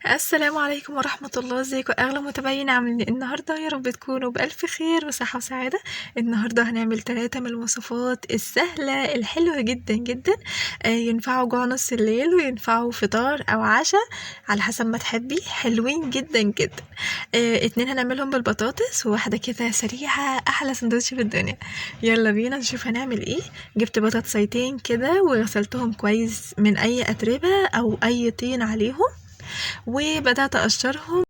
السلام عليكم ورحمة الله. ازيكم اغلى متابعين؟ عاملين إيه النهارده؟ يا رب تكونوا بألف خير وصحة وسعادة. النهارده هنعمل 3 من الوصفات السهلة الحلوة جدا جدا. ينفعوا جوع نص الليل وينفعوا فطار او عشاء على حسب ما تحبي. حلوين جدا جدا. 2 هنعملهم بالبطاطس وواحدة كده سريعة، احلى سندوتش في الدنيا. يلا بينا نشوف هنعمل ايه. جبت بطاطسيتين كده وغسلتهم كويس من اي اتربة او اي طين عليهم، وبدأت أقشرهم.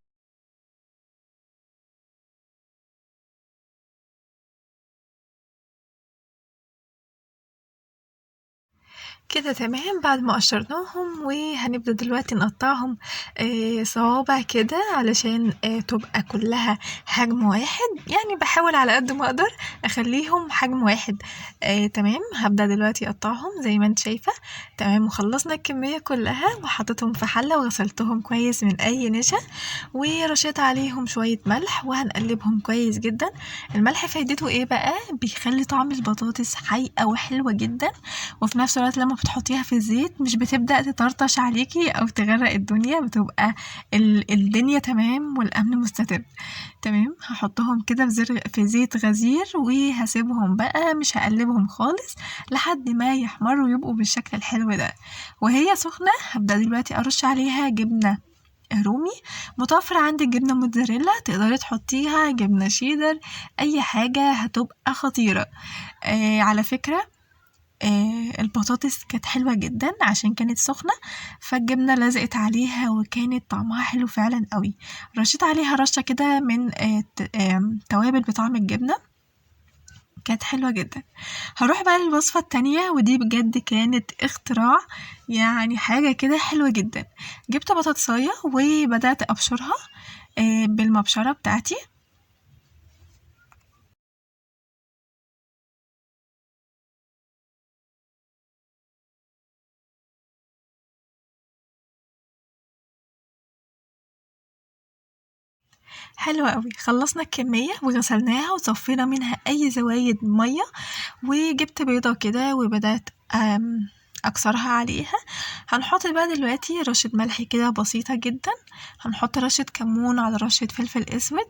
كده تمام بعد ما قشرناهم، وهنبدأ دلوقتي نقطعهم صوابع كده علشان تبقى كلها حجم واحد. يعني بحاول على قد ما اقدر اخليهم حجم واحد. تمام هبدأ دلوقتي اقطعهم زي ما انت شايفة. تمام وخلصنا الكمية كلها وحطيتهم في حلة وغسلتهم كويس من اي نشا، ورشيت عليهم شوية ملح وهنقلبهم كويس جدا. الملح فايدته ايه بقى؟ بيخلي طعم البطاطس حقيقة وحلوة جدا، وفي نفس الوقت لما بتحطيها في الزيت مش بتبدأ تطرطش عليكي او تغرق الدنيا، بتبقى الدنيا تمام والامن مستتب. تمام هحطهم كده في زيت غزير، وهسيبهم بقى مش هقلبهم خالص لحد ما يحمروا ويبقوا بالشكل الحلو ده. وهي سخنة هبدأ دلوقتي ارش عليها جبنة رومي. متوفر عندك جبنة موتزاريلا تقدري تحطيها، جبنة شيدر، اي حاجة هتبقى خطيرة. على فكرة البطاطس كانت حلوة جدا عشان كانت سخنة، فالجبنة لزقت عليها وكانت طعمها حلو فعلا قوي. رشيت عليها رشة كده من توابل بطعم الجبنة، كانت حلوة جدا. هروح بقى للوصفة التانية، ودي بجد كانت اختراع، يعني حاجة كده حلوة جدا. جبت بطاطساية وبدأت أبشرها بالمبشرة بتاعتي. حلوة قوي. خلصنا الكمية وغسلناها وصفينا منها أي زوايد مية، وجبت بيضة كده وبدأت أكسرها عليها. هنحط بقى دلوقتي رشة ملح كده بسيطة جدا، هنحط رشة كمون على رشة فلفل أسود،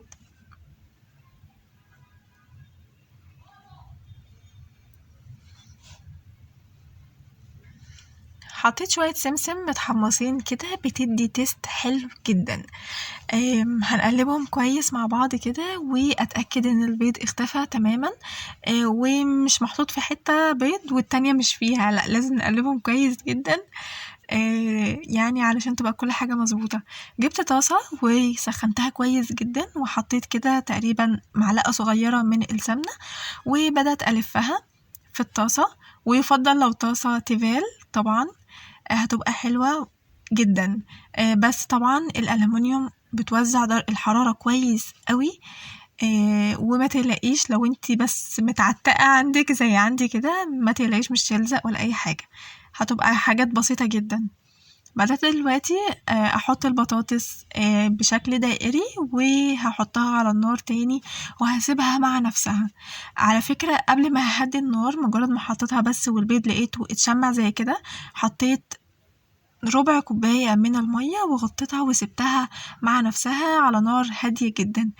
حطيت شوية سمسم متحمصين كده بتدي تيست حلو جدا. هنقلبهم كويس مع بعض كده واتأكد ان البيض اختفى تماما. ومش محطوط في حتة بيض والتانية مش فيها، لا لازم نقلبهم كويس جدا يعني علشان تبقى كل حاجة مظبوطة. جبت طاسة وسخنتها كويس جدا وحطيت كده تقريبا معلقة صغيرة من السمنة، وبدأت ألفها في الطاسة. ويفضل لو طاسة تيفال طبعا هتبقى حلوة جدا. بس طبعا الألمنيوم بتوزع الحرارة كويس قوي. وما تقلقيش لو انتي بس متعتقة عندك زي عندي كده، ما تقلقيش مش هيلزق ولا أي حاجة، هتبقى حاجات بسيطة جدا. بدأت دلوقتي أحط البطاطس بشكل دائري وهحطها على النار تاني وهسيبها مع نفسها. على فكرة قبل ما ههدي النار، مجرد ما حطيتها بس والبيض لقيته اتشمع زي كده، حطيت ربع كوباية من المية وغطيتها وسبتها مع نفسها على نار هادية جدا.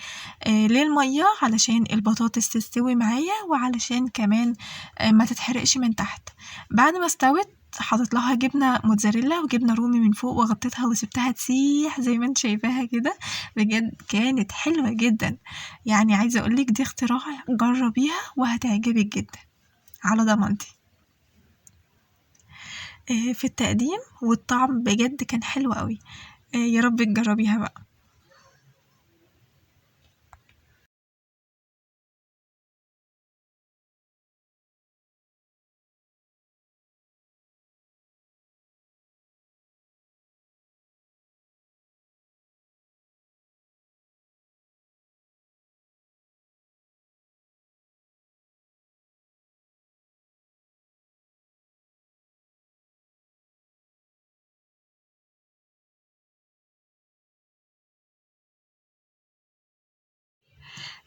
ليه المية؟ علشان البطاطس تستوي معايا، وعلشان كمان ما تتحرقش من تحت. بعد ما استوت حطيت لها جبنة موتزاريلا وجبنة رومي من فوق وغطيتها وسبتها تسيح زي ما انت شايفاها كده. بجد كانت حلوة جدا، يعني عايزة اقولك دي اختراع، جربيها وهتعجبك جدا على ضمانتي. في التقديم والطعم بجد كان حلو قوي. يا رب تجربيها بقى.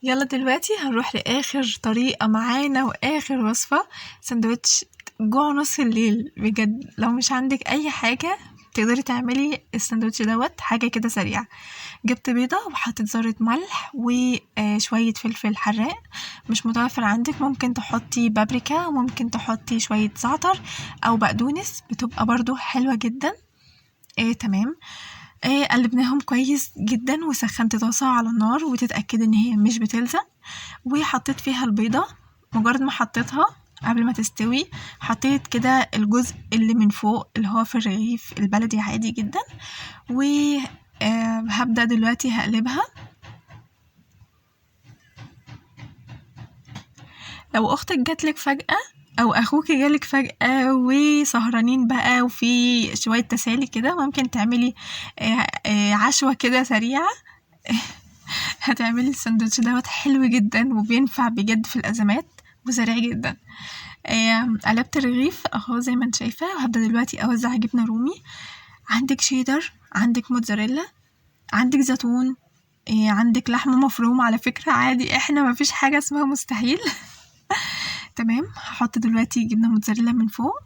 يلا دلوقتي هنروح لآخر طريقة معانا وآخر وصفة، سندوتش جوع نص الليل. بجد لو مش عندك أي حاجة تقدري تعملي الساندوتش دوت حاجة كده سريعة. جبت بيضة وحطيت ذرة ملح وشوية فلفل حراق، مش متوفر عندك ممكن تحطي بابريكا وممكن تحطي شوية زعتر أو بقدونس، بتبقى برضو حلوة جدا. تمام. قلبناهم كويس جدا وسخنت طاسة على النار وتتأكدي ان هي مش بتلزق، وحطيت فيها البيضة. مجرد ما حطيتها قبل ما تستوي حطيت كده الجزء اللي من فوق اللي هو في الرغيف البلدي عادي جدا، وهبدأ دلوقتي هقلبها. لو اختك جاتلك فجأة او اخوك جالك فجأة وسهرانين بقى وفي شوية تسالي كده، ممكن تعملي عشوة كده سريعة هتعملي الساندوتش دوت حلو جدا وبينفع بجد في الازمات وسريع جدا. قلبت الرغيف اهو زي ما انت شايفة، وهبدأ دلوقتي اوزع جبنة رومي. عندك شيدر، عندك موتزاريلا، عندك زيتون، عندك لحمة مفرومة، على فكرة عادي، احنا مفيش حاجة اسمها مستحيل. تمام. هحط دلوقتي جبنة موتزاريلا من فوق،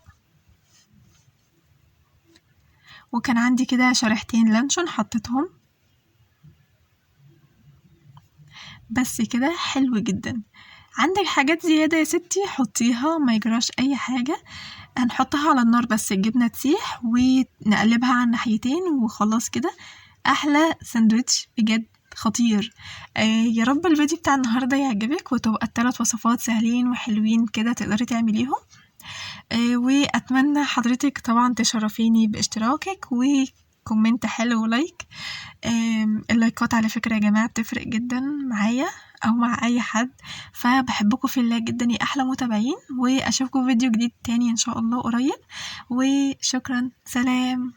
وكان عندي كده شريحتين لانشون حطيتهم. بس كده حلو جدا. عندك حاجات زيادة يا ستي حطيها، ما يجراش اي حاجة. هنحطها على النار بس الجبنة تسيح ونقلبها على الناحيتين وخلاص كده احلى ساندوتش بجد خطير. يا رب الفيديو بتاع النهاردة يعجبك وتبقى ال3 وصفات سهلين وحلوين كده تقدري تعمليهم. واتمنى حضرتك طبعا تشرفيني باشتراكك وكومنت حلو ولايك. اللايكات على فكرة يا جماعة بتفرق جدا معايا او مع اي حد، فبحبكم في الله جدا يا احلى متابعين، واشوفكم في فيديو جديد تاني ان شاء الله قريب، وشكرا، سلام.